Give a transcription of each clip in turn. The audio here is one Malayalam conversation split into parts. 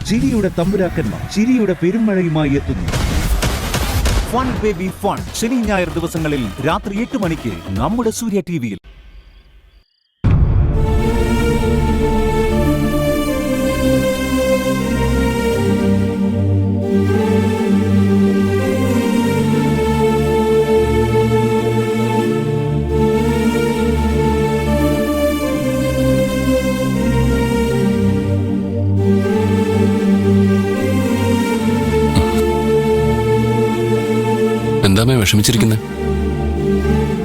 ചിരിയുടെ തമ്പുരാക്കന്മാർ ചിരിയുടെ പെരുമഴയുമായി എത്തുന്നു. ഫൺ ബേബി ഫൺ ശനി ഞായർ ദിവസങ്ങളിൽ രാത്രി 8 മണിക്ക് നമ്മുടെ സൂര്യ ടിവിയിൽ. എന്താ വിഷമിച്ചിരിക്കുന്നത്?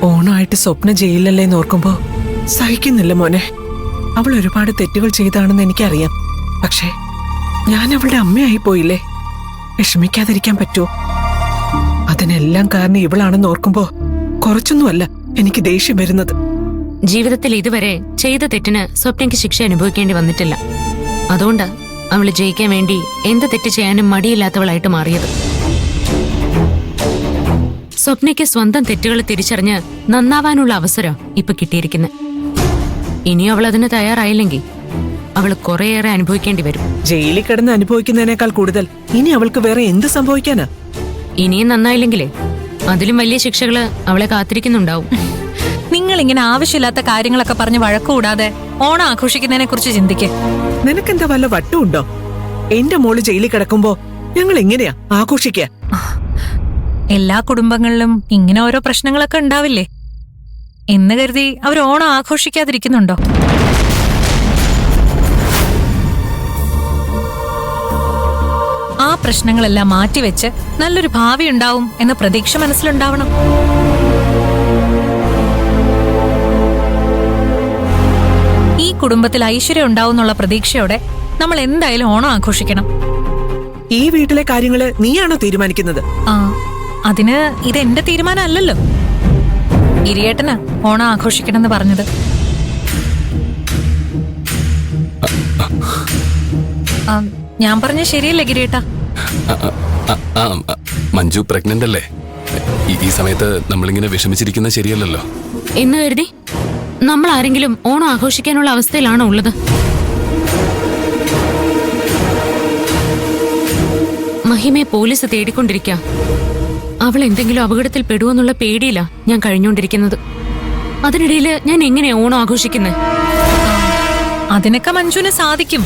ഓണമായിട്ട് സ്വപ്ന ജയിലല്ലേന്ന് ഓർക്കുമ്പോ സഹിക്കുന്നില്ല മോനെ. അവൾ ഒരുപാട് തെറ്റുകൾ ചെയ്താണെന്ന് എനിക്കറിയാം. പക്ഷേ ഞാൻ അവളുടെ അമ്മയായി പോയില്ലേ. വിഷമിക്കാതിരിക്കാൻ പറ്റുമോ? അതിനെല്ലാം കാരണം ഇവളാണെന്ന് ഓർക്കുമ്പോ കുറച്ചൊന്നുമല്ല എനിക്ക് ദേഷ്യം വരുന്നത്. ജീവിതത്തിൽ ഇതുവരെ ചെയ്ത തെറ്റിന് സ്വപ്നയ്ക്ക് ശിക്ഷ അനുഭവിക്കേണ്ടി വന്നിട്ടില്ല. അതുകൊണ്ട് അവള് ജയിക്കാൻ വേണ്ടി എന്ത് തെറ്റ് ചെയ്യാനും മടിയില്ലാത്തവളായിട്ട് മാറിയത്. സ്വപ്നയ്ക്ക് സ്വന്തം തെറ്റുകൾ തിരിച്ചറിഞ്ഞ് നന്നാവാനുള്ള അവസരം ഇപ്പൊ കിട്ടിയിരിക്കുന്നത്. ഇനിയും അവൾ അതിന് തയ്യാറായില്ലെങ്കിൽ അവൾ കുറേയേറെ അനുഭവിക്കേണ്ടി വരും. ജയിലിൽ കിടന്ന് അനുഭവിക്കുന്നതിനേക്കാൾ കൂടുതൽ ഇനി അവൾക്ക് വേറെ എന്ത് സംഭവിക്കാനാ? ഇനിയും നന്നായില്ലെങ്കിലേ അതിലും വലിയ ശിക്ഷകള് അവളെ കാത്തിരിക്കുന്നുണ്ടാവും. നിങ്ങൾ ഇങ്ങനെ ആവശ്യമില്ലാത്ത കാര്യങ്ങളൊക്കെ പറഞ്ഞ് വഴക്കുകൂടാതെ ഓണം ആഘോഷിക്കുന്നതിനെ കുറിച്ച് ചിന്തിക്കേ. നിനക്കെന്താ വല്ല വട്ടുണ്ടോ? എന്റെ മോള് ജയിലിൽ കിടക്കുമ്പോ ഞങ്ങൾ എങ്ങനെയാ ആഘോഷിക്കുക? എല്ലാ കുടുംബങ്ങളിലും ഇങ്ങനെ ഓരോ പ്രശ്നങ്ങളൊക്കെ ഉണ്ടാവില്ലേ എന്ന് കരുതി അവർ ഓണം ആഘോഷിക്കാതിരിക്കുന്നുണ്ടോ? ആ പ്രശ്നങ്ങളെല്ലാം മാറ്റിവെച്ച് നല്ലൊരു ഭാവി ഉണ്ടാവും എന്ന പ്രതീക്ഷ മനസ്സിലുണ്ടാവണം. ഈ കുടുംബത്തിൽ ഐശ്വര്യം ഉണ്ടാവും എന്നുള്ള പ്രതീക്ഷയോടെ നമ്മൾ എന്തായാലും ഓണം ആഘോഷിക്കണം. ഈ വീട്ടിലെ കാര്യങ്ങള് നീയാണോ തീരുമാനിക്കുന്നത്? അതിന് ഇത് എന്റെ തീരുമാനമല്ലല്ലോ. ഗിരിയേട്ടനാ ഓണം ആഘോഷിക്കണമെന്ന് പറഞ്ഞത്. ഞാൻ പറഞ്ഞ ശരിയല്ലേ ഗിരിയേട്ടാ? മഞ്ജു പ്രഗ്നന്റ് അല്ലേ? ഈ സമയത്ത് നമ്മളിങ്ങനെ വിഷമിച്ചിരിക്കുന്നത് ശരിയല്ലല്ലോ. എന്ന് കരുതി നമ്മൾ ആരെങ്കിലും ഓണം ആഘോഷിക്കാനുള്ള അവസ്ഥയിലാണോ ഉള്ളത്? മഹിമയെ പോലീസ് തേടിക്കൊണ്ടിരിക്കുക. അവൾ എന്തെങ്കിലും അപകടത്തിൽ പെടുവെന്നുള്ള പേടിയില്ല ഞാൻ കഴിഞ്ഞുകൊണ്ടിരിക്കുന്നത്. അതിനിടയില് ഞാൻ എങ്ങനെ ഓണം ആഘോഷിക്കുന്നത്? അതിനൊക്കെ മഞ്ജുവിന് സാധിക്കും.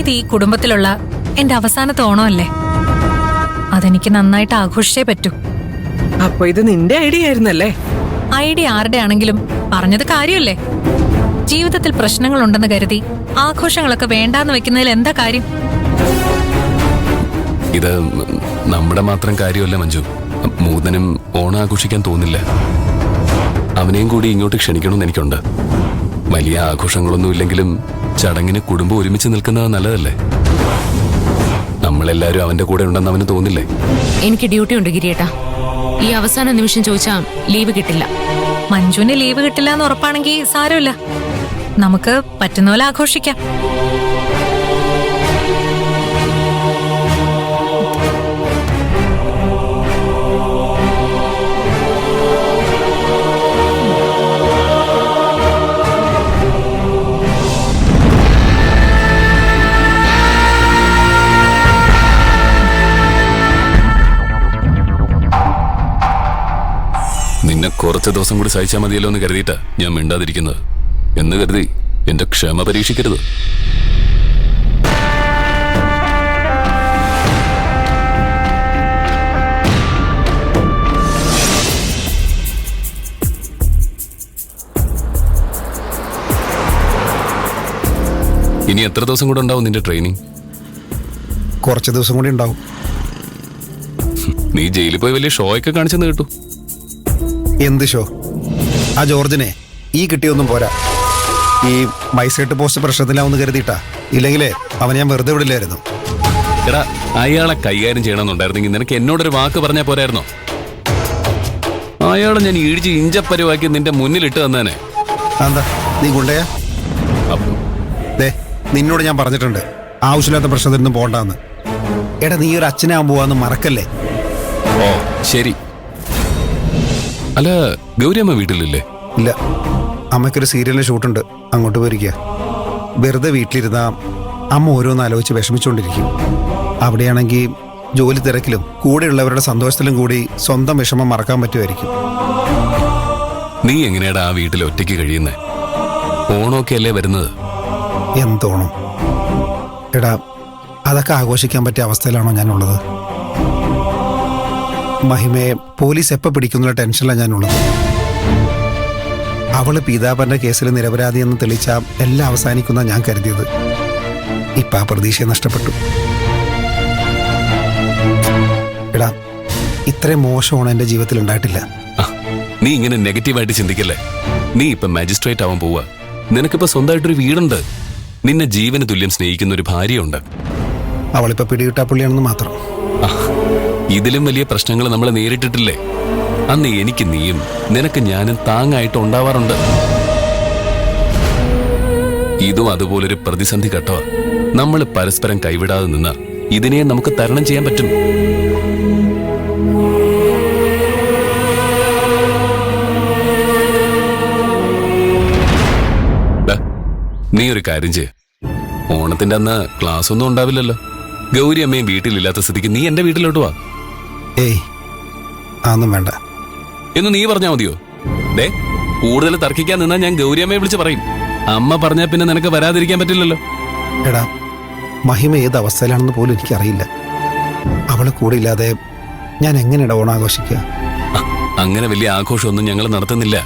ഇത് ഈ കുടുംബത്തിലുള്ള എന്റെ അവസാനത്തെ ഓണമല്ലേ. അതെനിക്ക് നന്നായിട്ട് ആഘോഷിച്ചേ പറ്റൂ. അപ്പൊ ഇത് നിന്റെ ഐഡിയ ആയിരുന്നല്ലേ? ഐഡിയ ആരുടെ ആണെങ്കിലും പറഞ്ഞത് കാര്യമല്ലേ. ജീവിതത്തിൽ പ്രശ്നങ്ങളുണ്ടെന്ന് കരുതി ആഘോഷങ്ങളൊക്കെ വേണ്ടാന്ന് വെക്കുന്നതിൽ എന്താ കാര്യം? ഇത് നമ്മുടെ മാത്രം കാര്യമല്ല മഞ്ജു. മൂതനും ഓണം ആഘോഷിക്കാൻ തോന്നില്ല. അവനെയും കൂടി ഇങ്ങോട്ട് ക്ഷണിക്കണമെന്ന് എനിക്കുണ്ട്. വലിയ ആഘോഷങ്ങളൊന്നുമില്ലെങ്കിലും ചടങ്ങിന് കുടുംബം ഒരുമിച്ച് നിൽക്കുന്നത് നല്ലതല്ലേ? നമ്മളെല്ലാരും അവന്റെ കൂടെ ഉണ്ടെന്ന് അവന് തോന്നില്ലേ? എനിക്ക് ഡ്യൂട്ടി ഉണ്ട് ഗിരിയേട്ടാ. ഈ അവസാന നിമിഷം ചോദിച്ചാ ലീവ് കിട്ടില്ല. മഞ്ജുവിന് ലീവ് കിട്ടില്ല എന്ന് ഉറപ്പാണെങ്കിൽ സാരമില്ല, നമുക്ക് പറ്റുന്ന പോലെ ആഘോഷിക്കാം. നിന്നെ കുറച്ച് ദിവസം കൂടി സഹിച്ചാൽ മതിയല്ലോ എന്ന് കരുതിയിട്ടാ ഞാൻ മിണ്ടാതിരിക്കുന്നത്. എന്ന് കരുതി എന്റെ ക്ഷമ പരീക്ഷിക്കരുത്. ഇനി എത്ര ദിവസം കൂടെ ഉണ്ടാവും നിന്റെ ട്രെയിനിങ്? കുറച്ച് ദിവസം കൂടി ഉണ്ടാവും. നീ ജയിലിൽ പോയി വലിയ ഷോ ഒക്കെ കാണിച്ചെന്ന് കേട്ടു. എന്ത് ഷോ? ആ ജോർജിനെ ഈ കിട്ടിയൊന്നും പോരാ. ഈ മൈസൈറ്റ് പോസ്റ്റ് പ്രശ്നത്തിലാവുന്ന കരുതിയിട്ടാ. ഇല്ലെങ്കിലേ അവനെ ഞാൻ വെറുതെ വിടില്ലായിരുന്നു. എടാ, അയാളെ കൈകാര്യം ചെയ്യണമെന്നുണ്ടായിരുന്നെങ്കിൽ നിനക്ക് എന്നോടൊരു വാക്ക് പറഞ്ഞാൽ പോരായിരുന്നോ? അയാളെ ഞാൻ ഇടിച്ച് ഇഞ്ചപ്പരുവാക്കി നിന്റെ മുന്നിലിട്ട് തന്നേനെ. എന്താ നീ ഗുണ്ടയാ? നിന്നോട് ഞാൻ പറഞ്ഞിട്ടുണ്ട് ആവശ്യമില്ലാത്ത പ്രശ്നത്തിനൊന്നും പോണ്ടെന്ന്. എടാ, നീ ഒരു അച്ഛനാവാൻ പോവാന്ന് മറക്കല്ലേ. ഓ ശരി. അല്ല, ഗൗരിയമ്മ വീട്ടിലില്ലേ? ഇല്ല, അമ്മയ്ക്കൊരു സീരിയലിന് ഷൂട്ടുണ്ട്, അങ്ങോട്ട് പോയിരിക്കുക. വെറുതെ വീട്ടിലിരുന്ന അമ്മ ഓരോന്ന് ആലോചിച്ച് വിഷമിച്ചുകൊണ്ടിരിക്കും. അവിടെയാണെങ്കിൽ ജോലി തിരക്കിലും കൂടെയുള്ളവരുടെ സന്തോഷത്തിലും കൂടി സ്വന്തം വിഷമം മറക്കാൻ പറ്റുമായിരിക്കും. നീ എങ്ങനെയാടാ ആ വീട്ടിൽ ഒറ്റയ്ക്ക് കഴിയുന്നേ? ഓണമൊക്കെ അല്ലേ വരുന്നത്? എന്തോണം എടാ, അതൊക്കെ ആഘോഷിക്കാൻ പറ്റിയ അവസ്ഥയിലാണോ ഞാനുള്ളത്? മഹിമയെ പോലീസ് എപ്പോൾ പിടിക്കുന്ന ടെൻഷനിലാണ് ഞാനുള്ളത്. അവള് പീതാപന്റെ കേസിൽ നിരപരാധിയെന്ന് തെളിയിച്ച എല്ലാം അവസാനിക്കുന്ന ഞാൻ കരുതിയത്. ഇപ്പം ആ പ്രതീക്ഷയെ നഷ്ടപ്പെട്ടു. എടാ, ഇത്രയും മോശമാണ് എൻ്റെ ജീവിതത്തിൽ ഉണ്ടായിട്ടില്ല. നീ ഇങ്ങനെ നെഗറ്റീവായിട്ട് ചിന്തിക്കല്ലേ. നീ ഇപ്പൊ മജിസ്ട്രേറ്റ് ആവാൻ പോവാ. നിനക്കിപ്പോ സ്വന്തമായിട്ടൊരു വീടുണ്ട്. നിന്നെ ജീവന് തുല്യം സ്നേഹിക്കുന്ന ഒരു ഭാര്യയുണ്ട്. അവളിപ്പോ പിടികിട്ടാ പുള്ളിയാണെന്ന് മാത്രം. ഇതിലും വലിയ പ്രശ്നങ്ങൾ നമ്മൾ നേരിട്ടിട്ടില്ലേ? അന്ന് എനിക്ക് നീയും നിനക്ക് ഞാനും താങ്ങായിട്ട് ഉണ്ടാവാറുണ്ട്. ഇതും അതുപോലൊരു പ്രതിസന്ധി ഘട്ടമാ. നമ്മൾ പരസ്പരം കൈവിടാതെ നിന്ന ഇതിനെ നമുക്ക് തരണം ചെയ്യാൻ പറ്റും. നീ ഒരു കാര്യം ചെയ്യ. ഓണത്തിന്റെ അന്ന് ക്ലാസ് ഒന്നും ഉണ്ടാവില്ലല്ലോ. ഗൗരി അമ്മയും വീട്ടിലില്ലാത്ത സ്ഥിതിക്ക് നീ എന്റെ വീട്ടിലോട്ട് വാ. ഏയ്, അതൊന്നും വേണ്ട എന്ന് നീ പറഞ്ഞാ മതിയോ? ദേ, കൂടുതൽ തർക്കിക്കാൻ നിന്നാ ഞാൻ ഗൗരി അമ്മയെ വിളിച്ച് പറയും. അമ്മ പറഞ്ഞാ പിന്നെ നിനക്ക് വരാതിരിക്കാൻ പറ്റില്ലല്ലോ. എടാ, മഹിമ ഏത് അവസ്ഥയിലാണെന്ന് പോലും എനിക്കറിയില്ല. അവള് കൂടെ ഇല്ലാതെ ഞാൻ എങ്ങനെയാ ഓണാഘോഷിക്കുക? അങ്ങനെ വലിയ ആഘോഷമൊന്നും ഞങ്ങൾ നടത്തുന്നില്ല.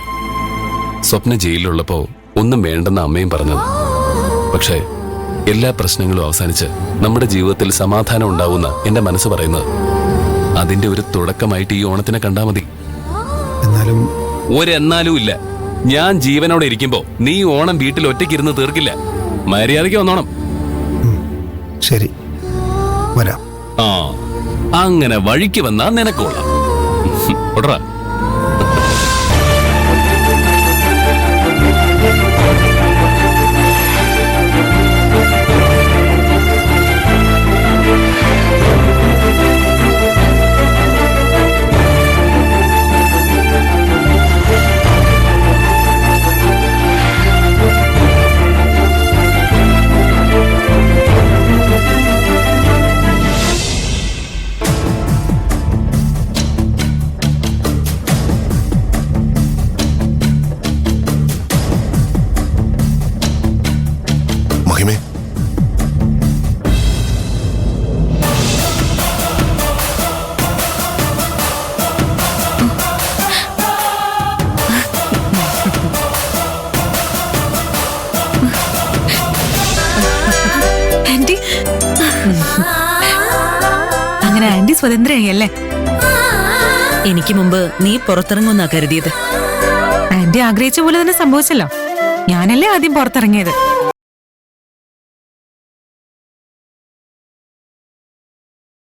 സ്വപ്ന ജയിലിലുള്ളപ്പോ ഒന്നും വേണ്ടെന്ന അമ്മയും പറഞ്ഞത്. പക്ഷേ എല്ലാ പ്രശ്നങ്ങളും അവസാനിച്ച് നമ്മുടെ ജീവിതത്തിൽ സമാധാനം ഉണ്ടാവുന്ന എന്റെ മനസ്സ് പറയുന്നത് അതിന്റെ ഒരു തുടക്കമായിട്ട് ഈ ഓണത്തിനെ കണ്ടാ മതി. എന്നാലും ഒരെന്നാലും ഇല്ല. ഞാൻ ജീവനോടെ ഇരിക്കുമ്പോ നീ ഓണം വീട്ടിൽ ഒറ്റയ്ക്കിരുന്ന് തീർക്കില്ല. മര്യാദയ്ക്ക് വന്നോണം. ശരി, വരാം. ആ, അങ്ങനെ വഴിക്ക് വന്നാ നിനക്കോളാം. ഓടറാ. മഹിമേ, ആന്റി, അങ്ങനെ ആന്റി സ്വതന്ത്രയായല്ലേ? എനിക്ക് മുമ്പ് നീ പുറത്തിറങ്ങുന്നാ കരുതിയത്. ആന്റി ആഗ്രഹിച്ച പോലെ തന്നെ സംഭവിച്ചല്ലോ. ഞാനല്ലേ ആദ്യം പുറത്തിറങ്ങിയത്.